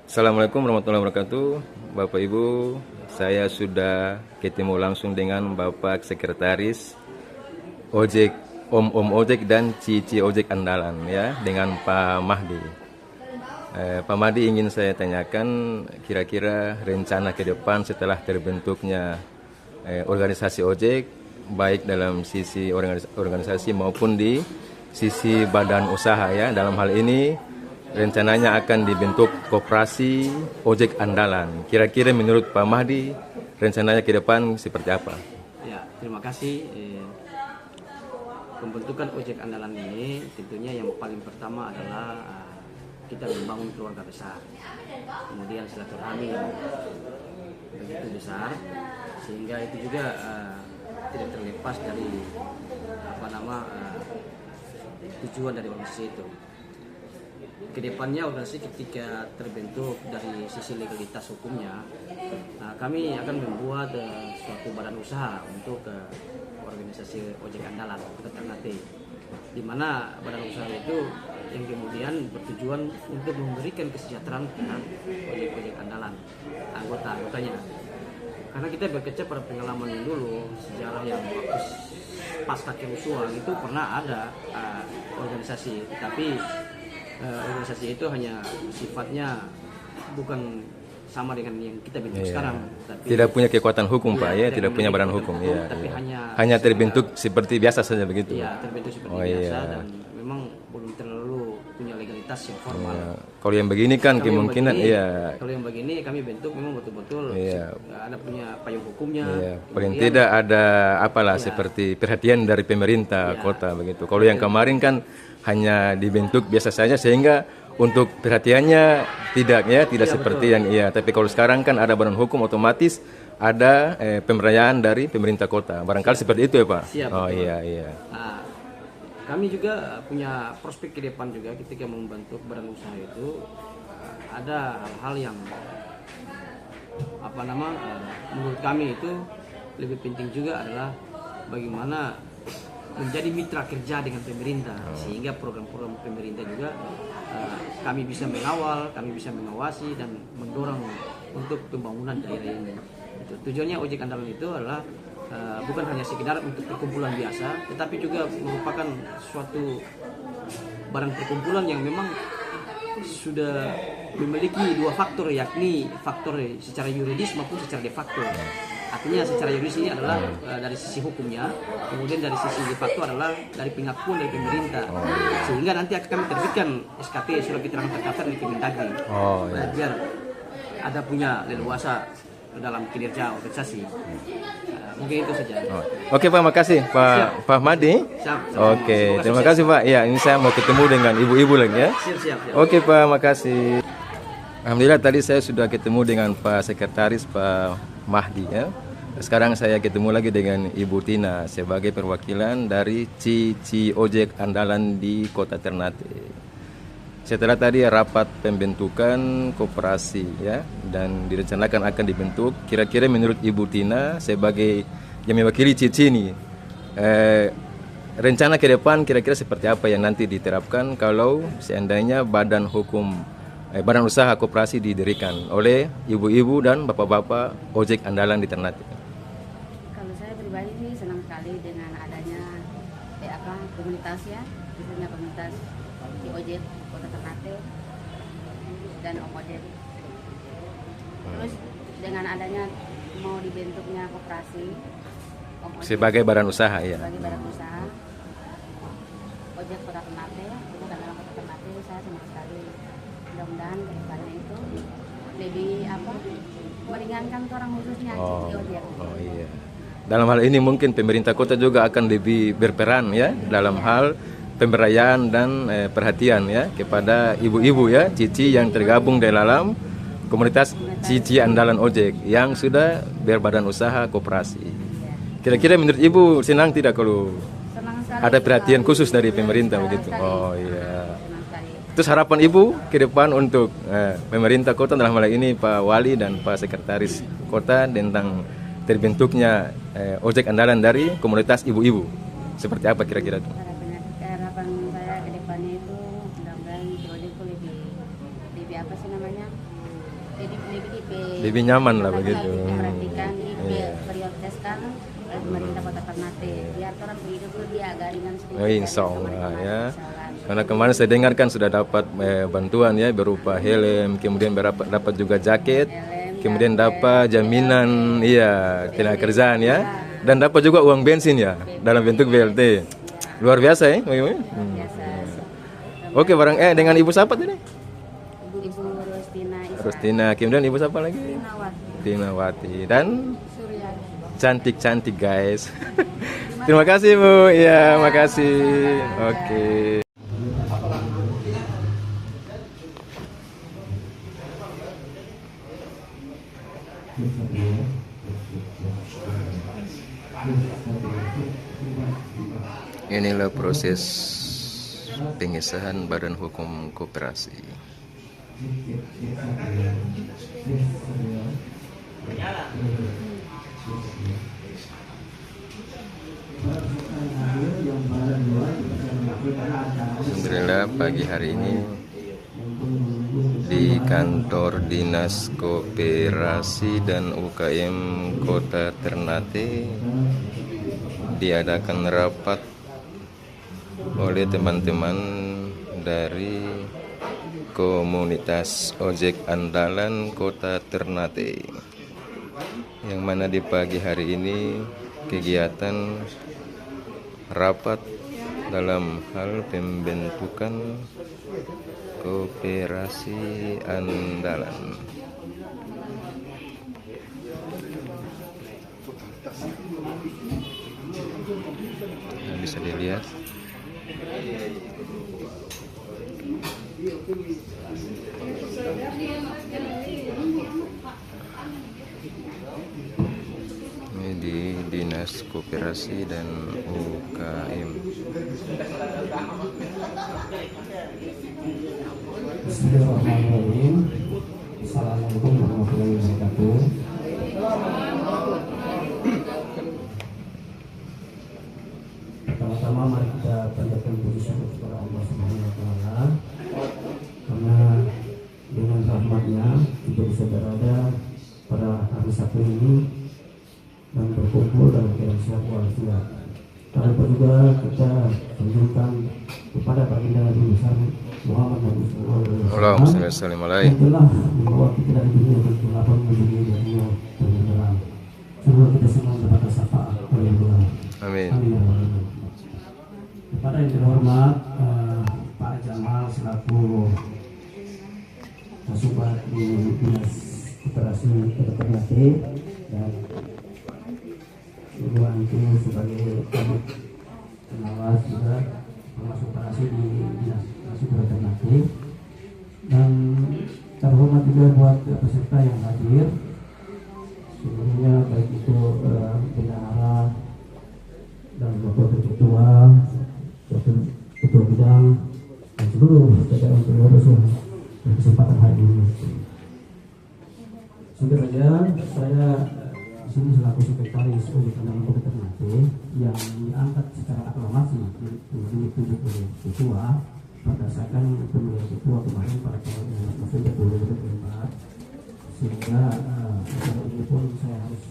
Assalamualaikum warahmatullahi wabarakatuh. Bapak Ibu, saya sudah ketemu langsung dengan Bapak Sekretaris Ojek, Om Ojek dan Cici Ojek Andalan ya, dengan Pak Mahdi. Pak Mahdi, ingin saya tanyakan kira-kira rencana ke depan setelah terbentuknya organisasi ojek, baik dalam sisi organisasi maupun di sisi badan usaha ya. Dalam hal ini rencananya akan dibentuk koperasi ojek andalan. Kira-kira menurut Pak Mahdi rencananya ke depan seperti apa? Ya, terima kasih. Pembentukan ojek andalan ini tentunya yang paling pertama adalah kita membangun keluarga besar. Kemudian silaturahmi yang begitu besar, sehingga itu juga tidak terlepas dari tujuan dari organisasi itu. Kedepannya organisasi ketika terbentuk dari sisi legalitas hukumnya, kami akan membuat suatu badan usaha untuk organisasi ojek andalan atau Ternate, di mana badan usaha itu yang kemudian bertujuan untuk memberikan kesejahteraan kepada ojek-ojek andalan anggota-anggotanya. Karena kita berkaca pada pengalaman yang dulu, sejarah yang waktu pasca kerusuhan itu pernah ada organisasi, tapi organisasi itu hanya sifatnya bukan sama dengan yang kita bentuk sekarang. Tapi tidak punya kekuatan hukum Pak ya, tidak punya badan hukum ya. Tapi hanya terbentuk seperti biasa saja begitu. Iya, terbentuk seperti biasa dan memang belum terlalu punya legalitas yang formal. Kalau yang begini kan kemungkinan Kalau yang begini kami bentuk memang betul-betul ada punya payung hukumnya. Paling tidak ada seperti perhatian dari pemerintah kota begitu. Kalau yang kemarin kan hanya dibentuk biasa saja sehingga untuk perhatiannya tidak seperti yang tapi kalau sekarang kan ada badan hukum, otomatis ada pemberayaan dari pemerintah kota. Barangkali seperti itu ya Pak. Siap, iya. Nah, kami juga punya prospek ke depan juga ketika membentuk badan usaha itu ada hal-hal yang menurut kami itu lebih penting juga adalah bagaimana menjadi mitra kerja dengan pemerintah, sehingga program-program pemerintah juga kami bisa mengawal, kami bisa mengawasi dan mendorong untuk pembangunan daerah ini. Tujuannya ojek andalan itu adalah bukan hanya sekedar untuk perkumpulan biasa, tetapi juga merupakan suatu barang perkumpulan yang memang sudah memiliki dua faktor, yakni faktor secara yuridis maupun secara de facto. Artinya secara yuridis ini adalah dari sisi hukumnya, kemudian dari sisi de facto adalah dari pengakuan dari pemerintah. Sehingga nanti akan kami terbitkan SKP, surat keterangan terdaftar di Kemendagri, biar ada punya leluasa dalam kinerja organisasi. Mungkin itu saja. Oke Pak, makasih Pak Mahdi. Oke, terima kasih Pak. Ya, ini saya mau ketemu dengan ibu-ibu lagi ya. Siap. Oke Pak, makasih. Alhamdulillah tadi saya sudah ketemu dengan Pak Sekretaris Pak Mahdi ya. Sekarang saya ketemu lagi dengan Ibu Tina sebagai perwakilan dari Cici Ojek Andalan di Kota Ternate. Setelah tadi rapat pembentukan koperasi ya, dan direncanakan akan dibentuk, kira-kira menurut Ibu Tina sebagai yang mewakili Cici ini, rencana ke depan kira-kira seperti apa yang nanti diterapkan kalau seandainya badan usaha koperasi didirikan oleh ibu-ibu dan bapak-bapak ojek andalan di Ternate? Kalau saya pribadi sih senang sekali dengan adanya komunitas ya, misalnya komunitas di ojek Kota Ternate dan Om Ojek. Terus dengan adanya mau dibentuknya koperasi Om Ojek Sebagai badan usaha ya. Sebagai badan usaha ojek Kota Ternate, ojek andalan Kota Ternate, saya senang sekali. Mudah-mudahan ke depannya itu lebih meringankan orang khususnya di ojek. Iya. Dalam hal ini mungkin pemerintah kota juga akan lebih berperan ya dalam hal pemberdayaan dan perhatian ya kepada ibu-ibu ya, Cici yang tergabung dalam komunitas Cici Andalan Ojek yang sudah berbadan usaha koperasi. Kira-kira menurut Ibu senang tidak kalau ada perhatian khusus dari pemerintah begitu? Iya. Terus harapan Ibu ke depan untuk pemerintah kota dalam hal ini Pak Wali dan Pak Sekretaris Kota tentang terbentuknya ojek andalan dari komunitas ibu-ibu, seperti apa kira-kira itu? Harapan saya ke depannya itu mudah-mudahan ojek itu lebih lebih nyaman lah begitu. Perhatikan, Iya. prioritaskan pemerintah Kota Ternate biar orang hidup tuh dia agak ringan sedikit. Oh, insya Allah ya. Jalan. Karena kemarin saya dengarkan sudah dapat bantuan ya berupa helm, kemudian dapat juga jaket, kemudian dapat jaminan iya tenaga kerjaan ya, dan dapat juga uang bensin ya dalam bentuk BLT. Luar biasa ya. Biasa. Oke, dengan ibu siapa tadi? Ibu Rustina Isa. Rustina, kemudian ibu siapa lagi? Tinawati. Tinawati dan Surya. cantik-cantik guys. Terima kasih Bu. Iya, makasih. Oke. Inilah proses pengesahan Badan Hukum Koperasi. Alhamdulillah pagi hari ini di kantor Dinas Koperasi dan UKM Kota Ternate diadakan rapat oleh teman-teman dari komunitas ojek andalan Kota Ternate, yang mana di pagi hari ini kegiatan rapat dalam hal pembentukan koperasi andalan. Nah, bisa dilihat ini di Dinas Koperasi dan UKM. Bismillahirrahmanirrahim. Assalamualaikum warahmatullahi wabarakatuh. Pertama-tama mari kita panjatkan puji syukur kepada Allah Subhanahu wa taala, karena dengan rahmatnya kita bisa berada pada hari Sabtu ini dan berkumpul dalam keadaan sehat walafiat. Dan juga kita tunjukkan kepada baginda Nabi besar Muhammad Nabi Sallallahu Alaihi Allahumma Wasallam shalli wa sallim alaihi. yang telah membawa kita dari dunia kegelapan menuju dunia terang. Semoga kita semua mendapat syafaat oleh Allah. Amin. Amin ya rabbal alamin. Kepada yang terhormat Pak Jamal selaku Kasubat di Dinas Koperasi Kota Ternate dan Ibu Antu sebagai kabit pengawas juga termasuk operasi di Dinas Koperasi Kota Ternate, dan terhormat juga buat peserta yang hadir, seluruhnya baik itu bendahara dan wakil ketua, ketua bidang dan seluruh jajaran pengurus yang berkesempatan hari ini. Singkat saja, saya di sini selaku sekretaris Ojek Andalan Kota Ternate yang diangkat secara aklamasi ditunjuk oleh ketua berdasarkan pemilihan ketua kemarin pada tahun November 2024, sehingga acara ini pun saya harus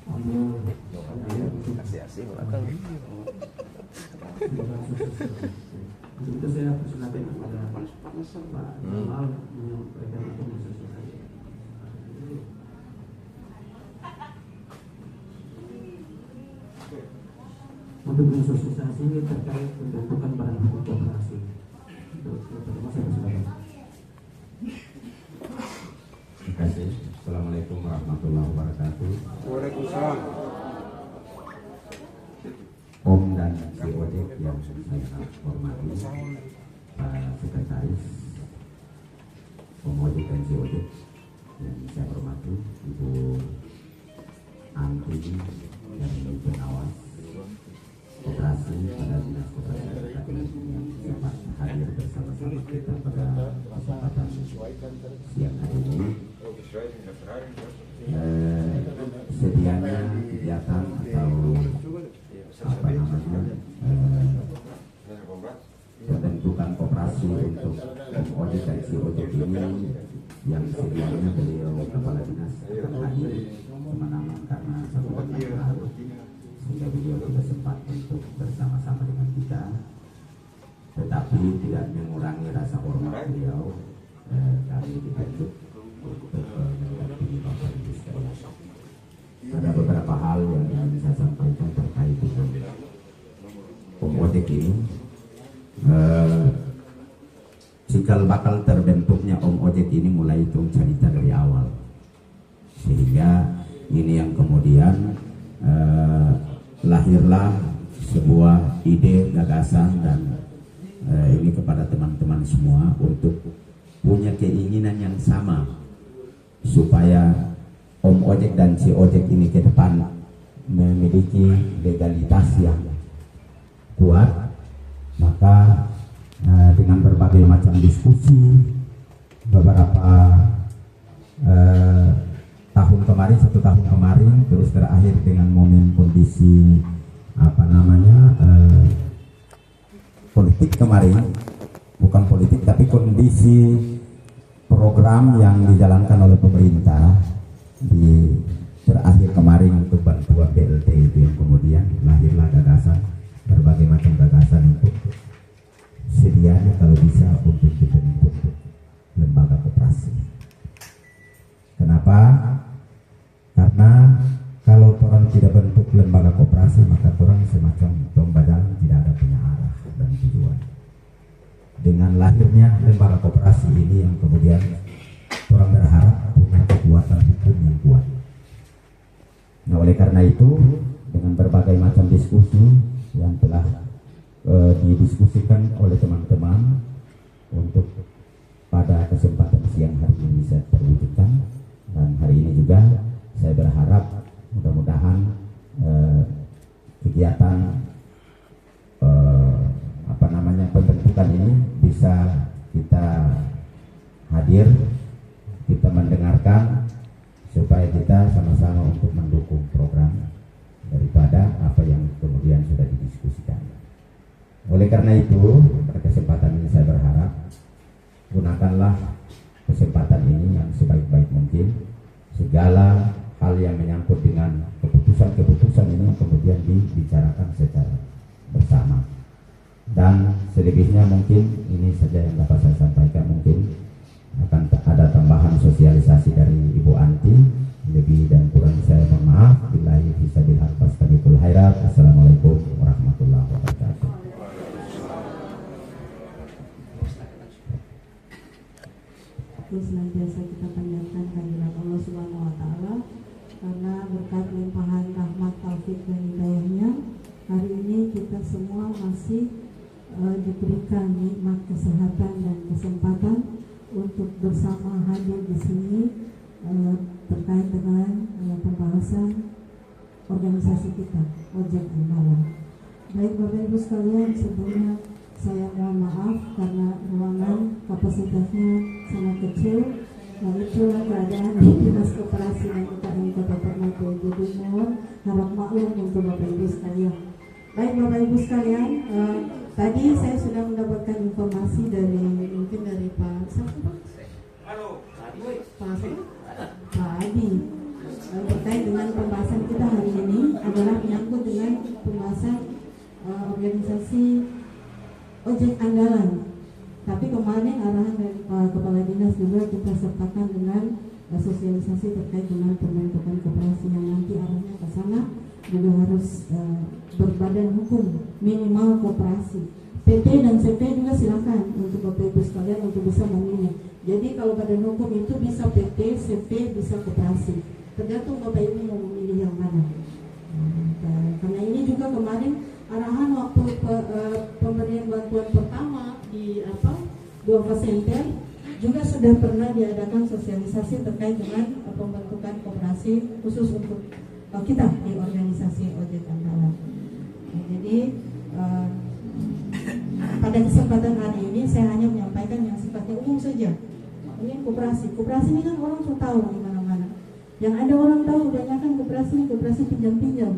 ambil untuk itu saya persilakan kepada Pak Jamal menyampaikan informasi. Untuk sosialisasi terkait pembentukan badan hukum koperasi. Pertama saya persilakan. Terima kasih. Assalamualaikum warahmatullahi wabarakatuh. Waalaikumsalam. Om dan si Ojek yang saya hormati, Pak Sekretaris Om Ojek dan si Ojek yang saya hormati, Ibu Anti yang pengawas operasi pada Dinas Koperasi yang sempat hadir bersama-sama kita pada kesempatan siang hari ini. Sedianya kegiatan atau apa namanya pembentukan koperasi untuk Om Ojek dan si Ojek ini yang sedianya beliau kepala dinas akan hadir, namun karena satu pertanyaan sehingga beliau tidak sempat untuk bersama-sama dengan kita, tetapi tidak mengurangi rasa hormat beliau. Kami dibentuk untuk menghadapi Bapak Ibu sekalian. Ada beberapa hal yang ingin saya sampaikan terkait dengan Om Ojek ini. Cikal bakal terbentuknya Om Ojek ini mulai hitung cerita dari awal, sehingga ini yang kemudian lahirlah sebuah ide, gagasan, dan ini kepada teman-teman semua untuk punya keinginan yang sama supaya Om Ojek dan si Ojek ini ke depan memiliki legalitas yang kuat. Maka dengan berbagai macam diskusi beberapa tahun kemarin, 1 tahun kemarin, terus terakhir dengan momen kondisi politik kemarin, bukan politik tapi kondisi program yang dijalankan oleh pemerintah di terakhir kemarin untuk bantuan BLT itu, yang kemudian lahirlah gagasan, berbagai macam gagasan untuk sedianya kalau bisa untuk dibentuk lembaga koperasi. Kenapa? Karena kalau orang tidak bentuk lembaga koperasi, maka orang semacam domba jalan, tidak ada punya arah dan tujuan. Dengan lahirnya lembaga koperasi ini yang kemudian orang berharap punya kekuatan hukum yang kuat. Nah, oleh karena itu dengan berbagai macam diskusi yang telah didiskusikan oleh teman-teman untuk pada kesempatan siang hari ini bisa terwujudkan, dan hari ini juga saya berharap mudah-mudahan kegiatan pembentukan ini bisa kita hadir, kita mendengarkan, supaya kita sama-sama untuk mendukung program daripada apa yang kemudian sudah didiskusikan. Oleh karena itu, pada kesempatan ini saya berharap gunakanlah kesempatan ini yang sebaik-baik mungkin. Segala hal yang menyangkut dengan keputusan-keputusan ini kemudian dibicarakan secara bersama. Dan selebihnya mungkin ini saja yang dapat saya sampaikan. Mungkin akan ada tambahan sosialisasi dari Ibu Anti. Lebih dan kurang saya mohon maaf. Billahi fisabilillah fastabiqul khairat. Assalamualaikum warahmatullahi wabarakatuh. Senantiasa kita panjatkan kehadirat Allah Subhanahu wa Ta'ala, karena berkat limpahan rahmat, taufik dan hidayahnya hari ini kita semua masih diberikan nikmat kesehatan dan kesempatan untuk bersama hadir di sini terkait dengan pembahasan organisasi kita Ojek Andalan. Baik Bapak Ibu sekalian, sebelumnya saya mohon maaf karena ruangan kapasitasnya sangat kecil. Nah, itulah keadaan di Dinas Koperasi dan UKM Kota Ternate. Jadi mohon harap maklum untuk Bapak Ibu sekalian. Baik Bapak Ibu sekalian, tadi saya sudah mendapatkan informasi dari mungkin dari Pak siapa? Pak Adi, terkait dengan pembahasan kita hari ini adalah menyangkut dengan pembahasan organisasi Ojek Andalan. Tapi kemarin arahan dari Kepala Dinas juga kita sertakan dengan sosialisasi terkait dengan pembentukan koperasi yang nanti arahnya ke sana juga harus berbadan hukum minimal koperasi. PT dan CP juga silakan untuk Bapak Ibu sekalian untuk bisa memilih. Jadi kalau badan hukum itu bisa PT, CP, bisa koperasi. Tergantung Bapak Ibu mau memilih yang mana. Karena ini juga kemarin arahan waktu pemberian bantuan pertama di Duafa Center juga sudah pernah diadakan sosialisasi terkait dengan pembentukan koperasi khusus untuk kita di organisasi Ojek Andalan. Jadi pada kesempatan hari ini saya hanya menyampaikan yang sifatnya umum saja. Ini koperasi ini kan orang sudah tahu di mana-mana. Yang ada orang tahu kebanyakan koperasi pinjam-pinjam,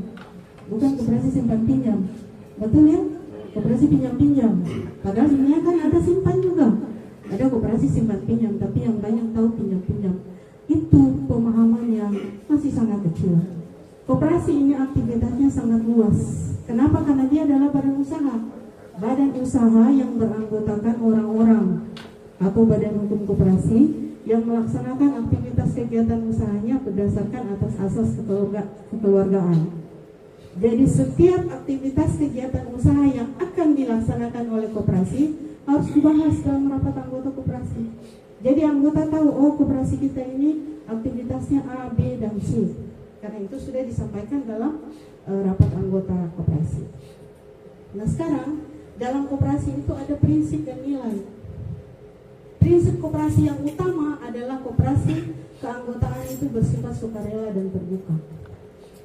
bukan koperasi simpan pinjam. Betul ya? Koperasi pinjam-pinjam. Padahal sebenarnya kan ada simpan juga. Ada koperasi simpan pinjam, tapi yang banyak tahu pinjam-pinjam. Itu pemahaman yang masih sangat kecil. Koperasi ini aktivitasnya sangat luas. Kenapa? Karena dia adalah badan usaha. Badan usaha yang beranggotakan orang-orang atau badan hukum koperasi yang melaksanakan aktivitas kegiatan usahanya berdasarkan atas asas kekeluargaan. Jadi setiap aktivitas kegiatan usaha yang akan dilaksanakan oleh koperasi harus dibahas dalam rapat anggota koperasi. Jadi anggota tahu, oh koperasi kita ini aktivitasnya A, B, dan C. Karena itu sudah disampaikan dalam rapat anggota koperasi. Nah sekarang dalam koperasi itu ada prinsip dan nilai. Prinsip koperasi yang utama adalah koperasi keanggotaan itu bersifat sukarela dan terbuka.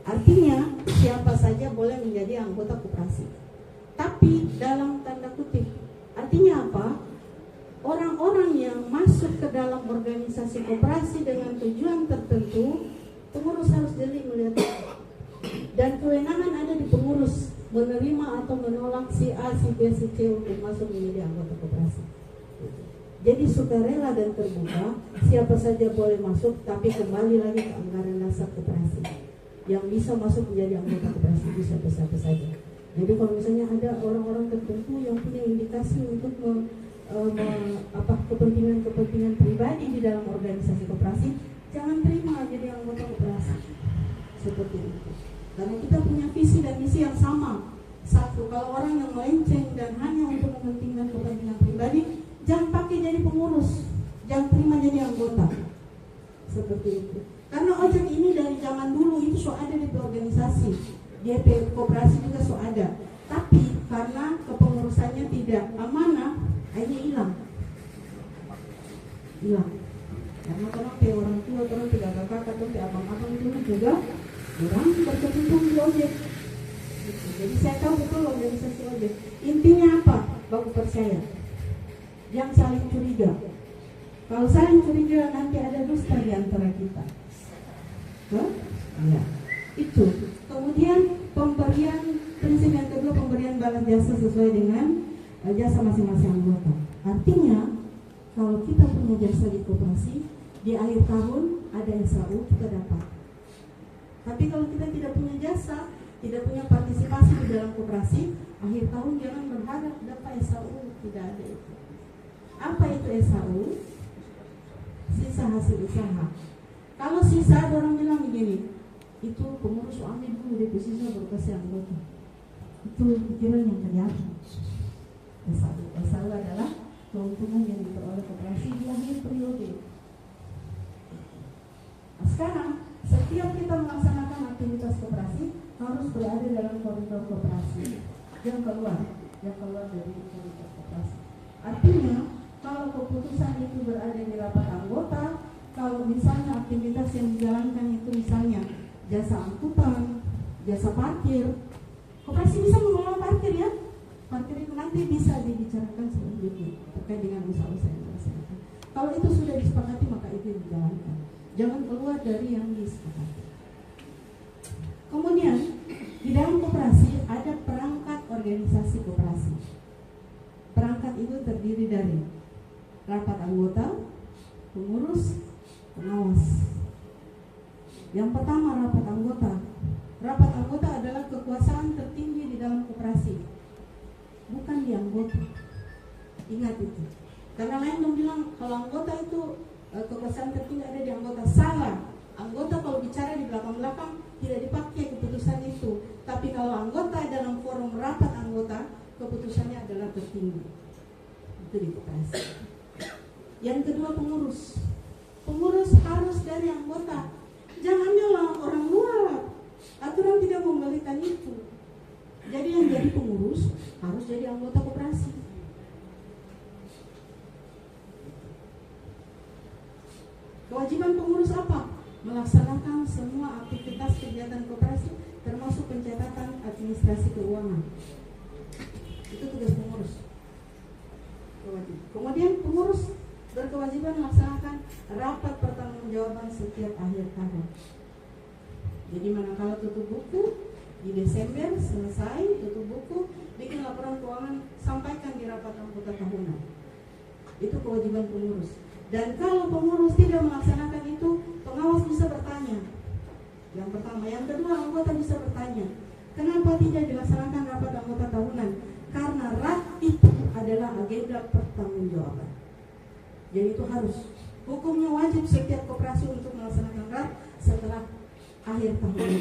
Artinya siapa saja boleh menjadi anggota koperasi. Tapi dalam tanda kutip, artinya apa? Orang-orang yang masuk ke dalam organisasi koperasi dengan tujuan tertentu, pengurus harus jeli melihat. Dan kewenangan ada di pengurus menerima atau menolak si A, si B, si C untuk masuk menjadi anggota koperasi. Jadi sukarela dan terbuka, siapa saja boleh masuk, tapi kembali lagi ke anggaran dasar koperasi. Yang bisa masuk menjadi anggota koperasi bisa siapa saja. Jadi kalau misalnya ada orang-orang tertentu yang punya indikasi untuk kepentingan pribadi di dalam organisasi koperasi, jangan terima jadi anggota koperasi. Seperti itu. Karena kita punya visi dan misi yang sama. Satu, kalau orang yang melenceng dan hanya untuk mementingkan kepentingan pribadi, jangan pakai jadi pengurus, jangan terima jadi anggota. Seperti itu. Karena ojek ini dari zaman dulu itu sudah ada di organisasi, DP koperasi juga sudah ada. Tapi karena kepengurusannya tidak amanah, akhirnya hilang. Karena orang tua, orang tiga kakak, atau abang-abang itu juga orang berkecimpung di ojek. Jadi saya tahu betul organisasi ojek. Intinya apa? Baku percaya. Yang saling curiga. Kalau saling curiga nanti ada dusta di antara kita. Ya, itu. Kemudian pemberian prinsip yang kedua, pemberian balas jasa sesuai dengan jasa masing-masing anggota. Artinya kalau kita punya jasa di koperasi, di akhir tahun ada SAU kita dapat. Tapi kalau kita tidak punya jasa, tidak punya partisipasi di dalam koperasi, akhir tahun jangan berharap dapat SAU, tidak ada itu. Apa itu SAU? Sisa hasil usaha. Kalau sisa, ada orang bilang begini, itu pengurus ambil dulu depositnya baru kasih anggota. Itu pikiran yang kelihatan. SAU adalah keuntungan yang diperoleh koperasi di akhir periode. Nah, sekarang setiap kita melaksanakan aktivitas koperasi harus berada dalam koridor koperasi yang keluar dari koridor koperasi. Artinya kalau keputusan itu berada di rapat anggota, kalau misalnya aktivitas yang dijalankan itu misalnya jasa angkutan, jasa parkir, koperasi bisa mengelola parkir ya. Parkir itu nanti bisa dibicarakan selanjutnya terkait dengan usaha-usaha yang dilaksanakan. Kalau itu sudah disepakati maka itu dijalankan. Jangan keluar dari yang disepakati. Kemudian di dalam koperasi ada perangkat organisasi koperasi. Perangkat itu terdiri dari rapat anggota, pengurus, pengawas. Yang pertama rapat anggota. Rapat anggota adalah kekuasaan tertinggi di dalam koperasi, bukan di anggota. Ingat itu. Karena lain dong bilang kalau anggota itu kekuasaan tertinggi ada di anggota. Salah. Anggota kalau bicara di belakang-belakang tidak dipakai keputusan itu. Tapi kalau anggota dalam forum rapat anggota, keputusannya adalah tertinggi. Itu di koperasi. Yang kedua pengurus. Pengurus harus dari anggota. Jangan ambil orang luar. Aturan tidak memberikan itu. Jadi yang jadi pengurus harus jadi anggota koperasi. Kewajiban pengurus apa? Melaksanakan semua aktivitas kegiatan koperasi termasuk pencatatan administrasi keuangan. Itu tugas pengurus. Kemudian pengurus berkewajiban melaksanakan rapat pertanggungjawaban setiap akhir tahun. Jadi manakala tutup buku di Desember selesai tutup buku, bikin laporan keuangan, sampaikan di rapat anggota tahunan. Itu kewajiban pengurus. Dan kalau pengurus tidak melaksanakan itu, pengawas bisa bertanya. Yang pertama. Yang kedua, anggota bisa bertanya, kenapa tidak dilaksanakan rapat anggota tahunan? Karena RAT itu adalah agenda pertanggungjawaban. Jadi itu harus, hukumnya wajib setiap koperasi untuk melaksanakan RAT setelah akhir tahun,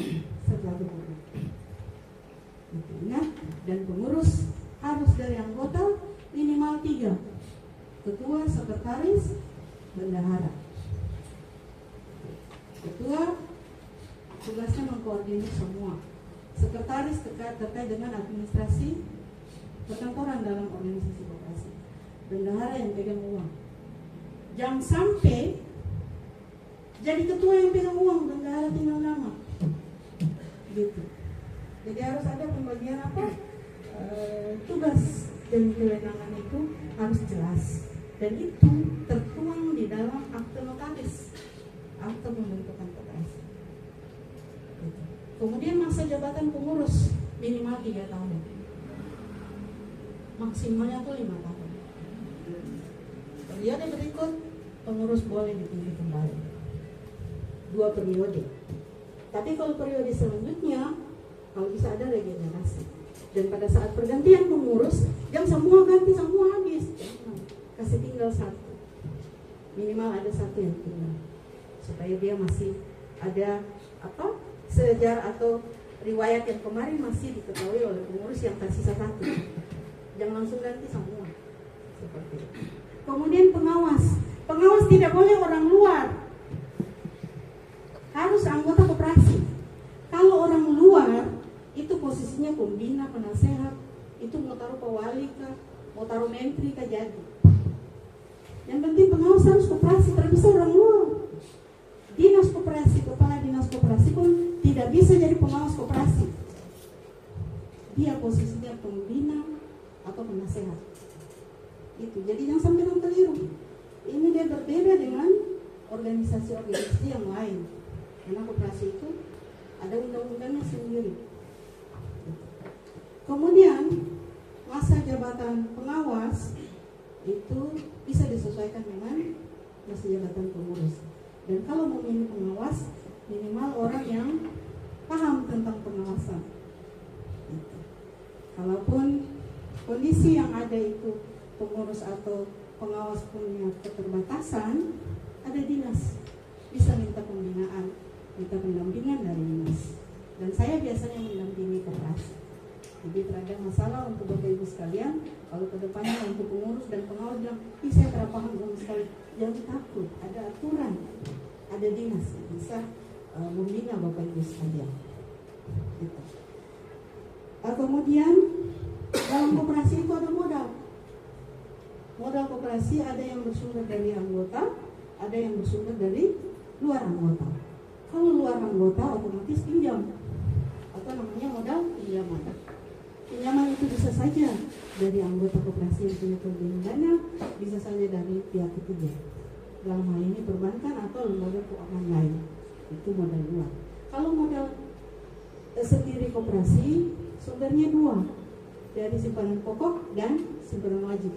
setelah berbulan. Ingat, dan pengurus harus dari anggota minimal 3, ketua, sekretaris, bendahara. Ketua tugasnya mengkoordinir semua. Sekretaris terkait dengan administrasi perkantoran dalam organisasi koperasi. Bendahara yang pegang uang. Jangan sampai jadi ketua yang pegang uang, bendahara tinggal nama. Gitu. Jadi harus ada pembagian tugas dan kewenangan itu harus jelas. Dan itu tertuang di dalam akte notaris, akte pembentukan koperasi. Gitu. Kemudian masa jabatan pengurus minimal 3 tahun. Maksimalnya tuh 5 tahun. Periode berikut pengurus boleh dipilih kembali 2 periode. Tapi kalau periode selanjutnya, kalau bisa ada regenerasi. Dan pada saat pergantian pengurus, jangan semua ganti, semua habis. Jangan. Kasih tinggal 1. Minimal ada 1 yang tinggal. Supaya dia masih ada sejarah atau riwayat yang kemarin masih diketahui oleh pengurus yang tersisa 1. Jangan langsung ganti semua. Seperti itu. Kemudian pengawas. Pengawas tidak boleh orang luar. Harus anggota koperasi. Kalau orang luar, itu posisinya pembina, penasehat, itu mau taruh pewali kah, mau taruh menteri kah, jadi. Yang penting pengawas harus koperasi, tidak bisa orang luar. Dinas koperasi, kepala dinas koperasi pun tidak bisa jadi pengawas koperasi. Dia posisinya pembina atau penasehat. Itu. Jadi jangan sampai orang keliru. Ini dia berbeda dengan organisasi-organisasi yang lain. Karena koperasi itu ada undang-undangnya sendiri. Kemudian masa jabatan pengawas itu bisa disesuaikan dengan masa jabatan pengurus. Dan kalau memilih pengawas, minimal orang yang paham tentang pengawasan. Gitu. Kalaupun kondisi yang ada itu pengurus atau pengawas punya keterbatasan, ada dinas bisa minta pembinaan, minta pendampingan dari dinas. Dan saya biasanya mendampingi koperasi. Jadi tidak ada masalah untuk Bapak Ibu sekalian. Kalau kedepannya untuk pengurus dan pengawas bilang, saya tidak paham sama sekali. Jangan takut, ada aturan, ada dinas yang bisa membina Bapak Ibu sekalian. Gitu. Kemudian dalam koperasi itu ada modal. Modal koperasi ada yang bersumber dari anggota, ada yang bersumber dari luar anggota. Kalau luar anggota otomatis pinjam, atau namanya modal pinjaman. Pinjaman itu bisa saja dari anggota koperasi yang punya kelebihan dana, bisa saja dari pihak ketiga. Dalam hal ini perbankan atau lembaga keuangan lain. Itu modal luar. Kalau modal sendiri koperasi, sumbernya 2, dari simpanan pokok dan simpanan wajib.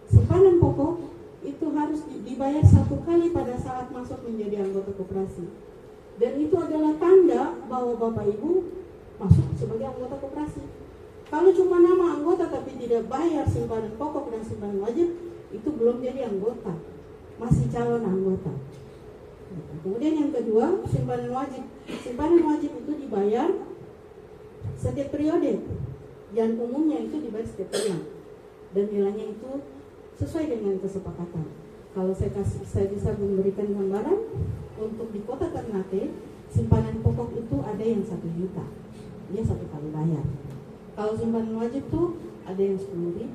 Simpanan pokok itu harus dibayar 1 kali pada saat masuk menjadi anggota koperasi. Dan itu adalah tanda bahwa Bapak Ibu masuk sebagai anggota koperasi. Kalau cuma nama anggota tapi tidak bayar simpanan pokok dan simpanan wajib, itu belum jadi anggota, masih calon anggota. Kemudian yang kedua, simpanan wajib. Simpanan wajib itu dibayar setiap periode, dan umumnya itu dibayar setiap bulan. Dan nilainya itu sesuai dengan kesepakatan. Kalau saya bisa memberikan gambaran, untuk di kota Ternate, simpanan pokok itu ada yang 1 juta, dia 1 kali bayar. Kalau simpanan wajib tuh ada yang 10.000,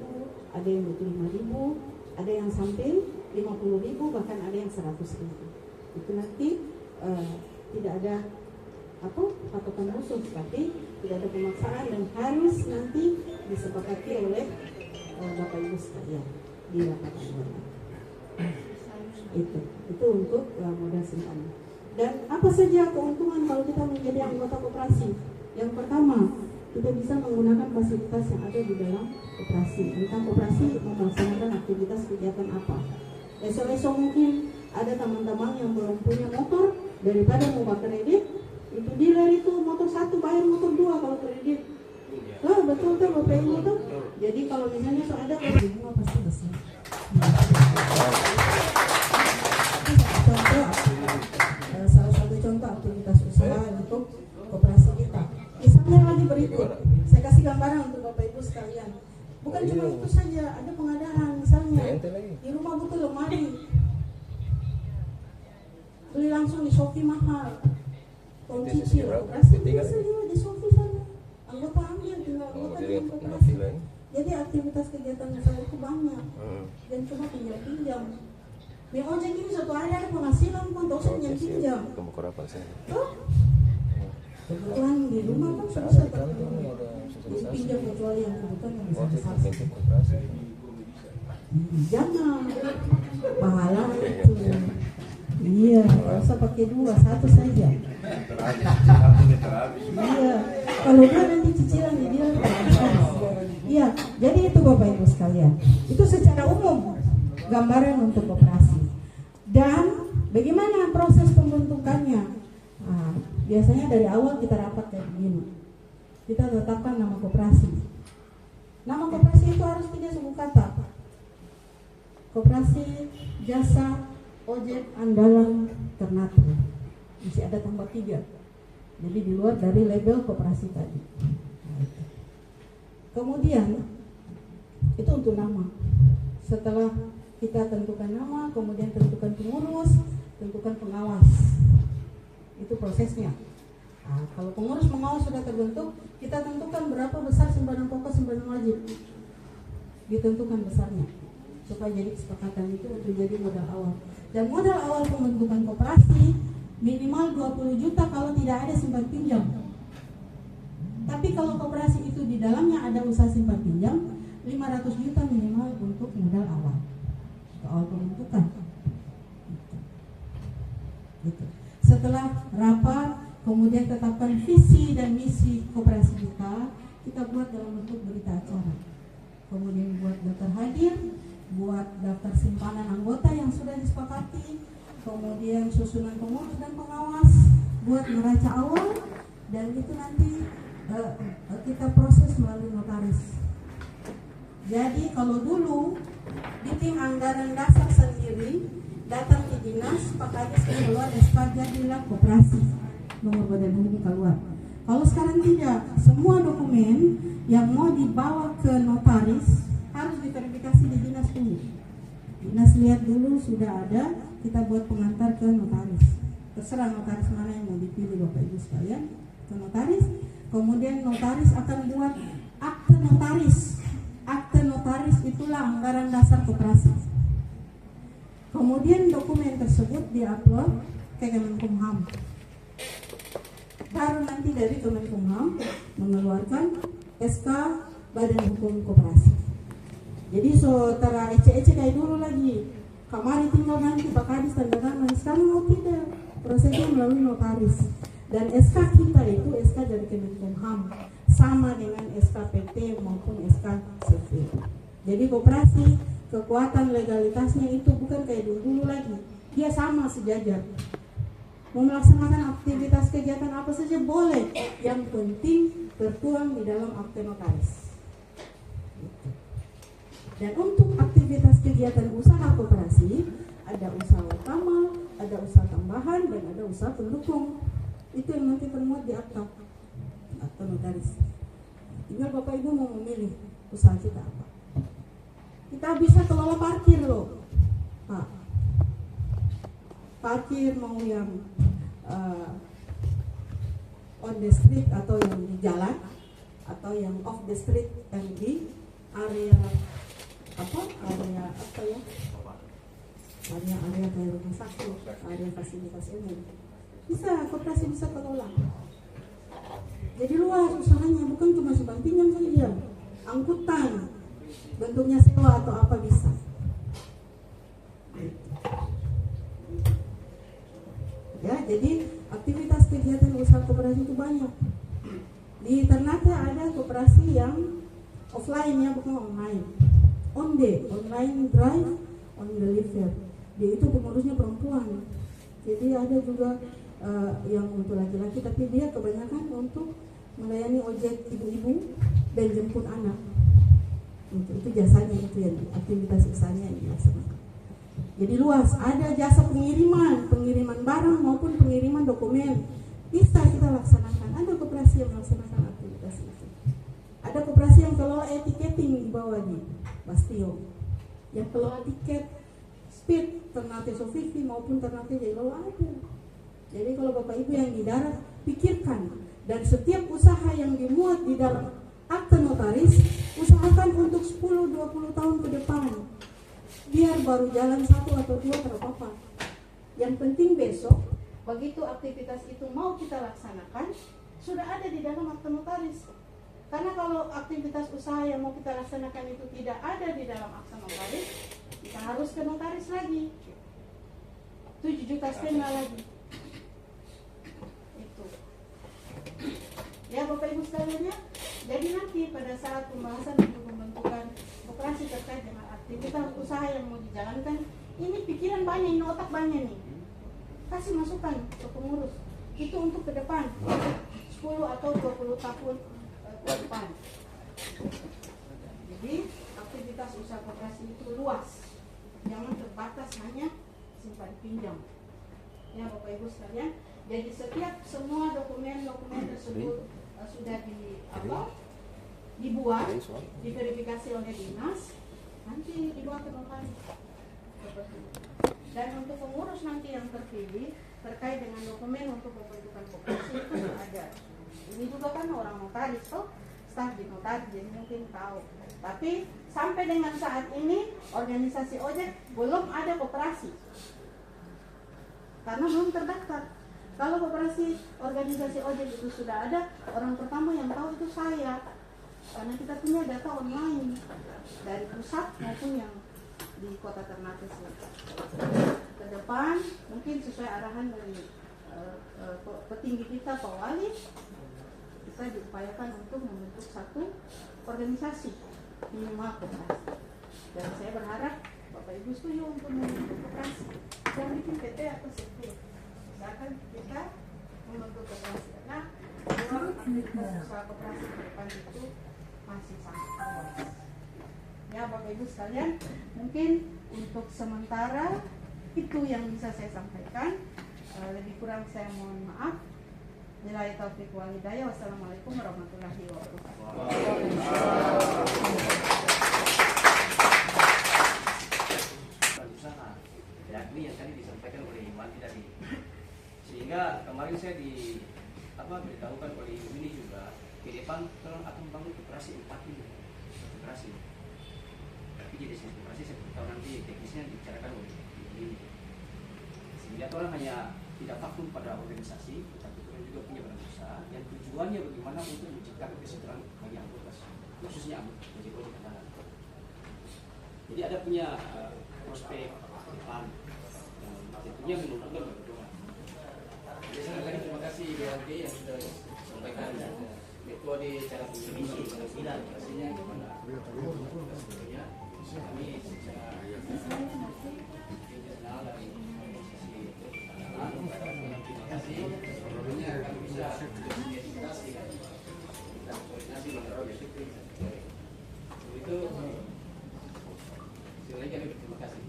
ada yang 25.000, ada yang sampai 50.000, bahkan ada yang 100.000. Itu nanti tidak ada patokan khusus, tapi tidak ada pemaksaan dan harus nanti disepakati oleh Bapak Ibu sekalian di rapat anggota. Itu untuk modal simpanan. Dan apa saja keuntungan kalau kita menjadi anggota koperasi? Yang pertama, kita bisa menggunakan fasilitas yang ada di dalam koperasi. Tentang koperasi melaksanakan aktivitas kegiatan apa. Esok-esok mungkin ada teman-teman yang belum punya motor, daripada mau pakai kredit, itu dealer itu motor 1 bayar motor 2 kalau kredit. Oh, betul tuh Bapak Ibu tuh. Jadi kalau misalnya ada bunga pasti besar. Salah satu contoh aktivitas usaha untuk koperasi kita. Misalnya lagi berikut, saya kasih gambaran untuk Bapak Ibu sekalian. Bukan cuma itu saja, ada pengadaan misalnya di rumah butuh lemari, beli langsung di Shopee mahal, cicil, koperasi bisa juga di Shopee sana. Anggota ambil, tinggal anggota dengan koperasi. Jadi aktivitas kegiatan usaha itu banyak, dan cuma pinjam-pinjam. Di ojek ini satu hari ada penghasilan pun, tak usah pinjam-pinjam. Kebetulan di rumah kan susah jadi pinjam kecuali yang kebutuhan yang bisa besar. Jangan pahala itu. Iya, nggak usah pakai 2, 1 saja. Iya, kalau nggak nanti cicilan di dia. Iya, jadi itu Bapak Ibu sekalian. Itu secara umum gambaran untuk koperasi. Dan bagaimana proses pembentukannya? Nah, biasanya dari awal kita rapat kayak begini. Kita tetapkan nama koperasi. Nama koperasi itu harus 3 suku kata. Koperasi Jasa Ojek Andalan Ternate. Masih ada tambah 3. Jadi di luar dari label koperasi tadi. Kemudian itu untuk nama. Setelah kita tentukan nama, kemudian tentukan pengurus, tentukan pengawas. Itu prosesnya. Nah, kalau pengurus pengawas sudah terbentuk, kita tentukan berapa besar simpanan pokok, simpanan wajib. Ditentukan besarnya supaya jadi kesepakatan itu untuk jadi modal awal. Dan modal awal pembentukan koperasi minimal 20 juta kalau tidak ada simpan pinjam. Tapi kalau koperasi itu di dalamnya ada usaha simpan pinjam, 500 juta minimal untuk modal awal. Awal pembentukan. Gitu. Setelah rapat, kemudian tetapkan visi dan misi koperasi kita buat dalam bentuk berita acara. Kemudian buat daftar hadir, buat daftar simpanan anggota yang sudah disepakati, kemudian susunan pengurus dan pengawas, buat neraca awal, dan itu nanti kita proses melalui notaris. Jadi kalau dulu di tim anggaran dasar sendiri datang ke dinas, Pak Kadis keluar SK jadilah koperasi, nomor badan hukum keluar. Kalau sekarang tidak, semua dokumen yang mau dibawa ke notaris harus diverifikasi di dinas dulu. Dinas lihat dulu sudah ada, kita buat pengantar ke notaris. Terserah notaris mana yang mau dipilih Bapak Ibu sekalian, ke notaris. Kemudian notaris akan buat akte notaris. Akte notaris itulah anggaran dasar koperasi. Kemudian dokumen tersebut diupload ke Kemenkumham. Baru nanti dari Kemenkumham mengeluarkan SK Badan Hukum Koperasi. Jadi saudara ece-ece kayak dulu lagi. Kemarin tinggal nanti Pak Kadis tanda tangan. Sekarang mau tidak, prosesnya melalui notaris. Dan SK kita itu SK dari Kemenkumham, sama dengan SKPT maupun SKCV. Jadi koperasi kekuatan legalitasnya itu bukan kayak dulu lagi. Dia sama sejajar. Mau melaksanakan aktivitas kegiatan apa saja boleh, yang penting tertuang di dalam akte notaris. Dan untuk aktivitas kegiatan usaha koperasi, ada usaha utama, ada usaha tambahan, dan ada usaha pendukung. Itu yang nanti termuat di akte notaris. Tinggal Bapak Ibu mau memilih usaha kita apa. Kita bisa kelola parkir loh, Pak. Parkir mau yang on the street atau yang di jalan, atau yang off the street yang di area area kayak rumah sakit, area fasilitas umum. Bisa, koperasi bisa kelola. Jadi luas usahanya, bukan cuma simpan pinjam saja, angkutan, bentuknya sewa atau apa bisa. Ya, jadi aktivitas kegiatan usaha koperasi itu banyak. Di Ternate ada koperasi yang offline ya, bukan online. Online drive, on deliver. Dia itu pengurusnya perempuan. Jadi ada juga yang untuk laki-laki, tapi dia kebanyakan untuk melayani ojek ibu-ibu dan jemput anak. Itu jasanya, itu yang aktivitas usahanya yang dilaksanakan. Jadi luas, ada jasa pengiriman barang maupun pengiriman dokumen bisa kita laksanakan. Ada koperasi yang melaksanakan aktivitas itu. Ada koperasi yang kelola etiketing di bawah di Bastio, yang kelola tiket speed Ternate Sofifi maupun Ternate Jailolo ada. Jadi kalau Bapak Ibu yang di darat, pikirkan, dan setiap usaha yang dimuat di dalam akte notaris, usahakan untuk 10-20 tahun ke depan. Biar baru jalan 1 atau 2 tidak apa-apa. Yang penting besok, begitu aktivitas itu mau kita laksanakan, sudah ada di dalam akte notaris. Karena kalau aktivitas usaha yang mau kita laksanakan itu tidak ada di dalam akte notaris, kita harus ke notaris lagi. 7,5 juta lagi. Ya Bapak Ibu sekalian ya, jadi nanti pada saat pembahasan untuk membentukan koperasi terkait dengan aktivitas usaha yang mau dijalankan, ini pikiran banyak, ini otak banyak nih. Kasih masukan ke pengurus, itu untuk ke depan, 10 atau 20 tahun ke depan. Jadi aktivitas usaha koperasi itu luas, jangan terbatas hanya simpan pinjam. Ya Bapak Ibu sekalian, jadi setiap semua dokumen tersebut sudah dibuat, diverifikasi oleh dinas, nanti dibawa ke notaris. Dan untuk pengurus nanti yang terpilih terkait dengan dokumen untuk pembentukan koperasi itu ada. Ini juga kan orang notaris toh, staf di notaris, jadi mungkin tahu. Tapi sampai dengan saat ini organisasi ojek belum ada koperasi karena belum terdaftar. Kalau koperasi organisasi ojek itu sudah ada, orang pertama yang tahu itu saya, karena kita punya data online dari pusat maupun yang di Kota Ternate. Ke depan mungkin sesuai arahan dari petinggi kita Pak Wali, kita diupayakan untuk membentuk satu organisasi minimal koperasi. Dan saya berharap Bapak Ibu setuju untuk membentuk koperasi, jangan bikin PT atau CP. Misalkan kita membentuk koperasi, karena ruang aktivitas usaha koperasi ke depan itu masih sangat luas. Ya Bapak Ibu sekalian, mungkin untuk sementara itu yang bisa saya sampaikan. Lebih kurang saya mohon maaf. Billahi taufiq wal hidayah. Wassalamualaikum warahmatullahi wabarakatuh. Yakni yang tadi disampaikan oleh Iwan tadi. Sehingga kemarin saya beritahukan oleh Ibu ini juga, ke depan tolong akan bangun koperasi 4 ini. Koperasi. Tapi jadi koperasi saya tahu nanti teknisnya dibicarakan oleh Ibu ini. Sehingga orang hanya tidak vakum pada organisasi, tetapi orang juga punya badan usaha yang tujuannya bagaimana untuk menciptakan kesejahteraan bagi anggota, khususnya ojek kendaraan. Jadi ada punya prospek depan yang tentunya menunjukkan berdoa. Jadi sekali lagi terima kasih BLG yang sudah sampaikan metode cara pengiriman pastinya gimana. Kami secara internasional dari terima kasih. Sebelumnya kami bisa identifikasi dan koordinasi antara itu. Sekali lagi kami berterima kasih.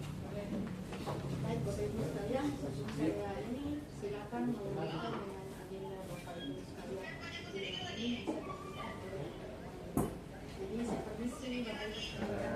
Baik Bapak Ibu sekalian, saya ini silakan menggunakan dengan agenda Bapak Ibu sekalian. Ini bisa dilakukan oleh jadi saya permisi Bapak Ibu sekalian.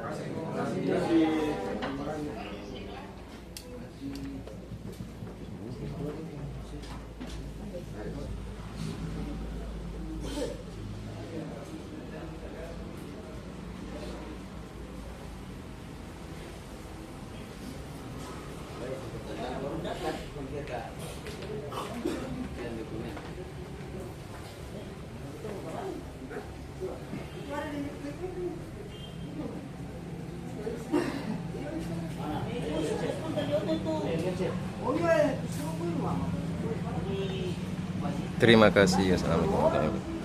Terima kasih. Assalamualaikum warahmatullahi wabarakatuh.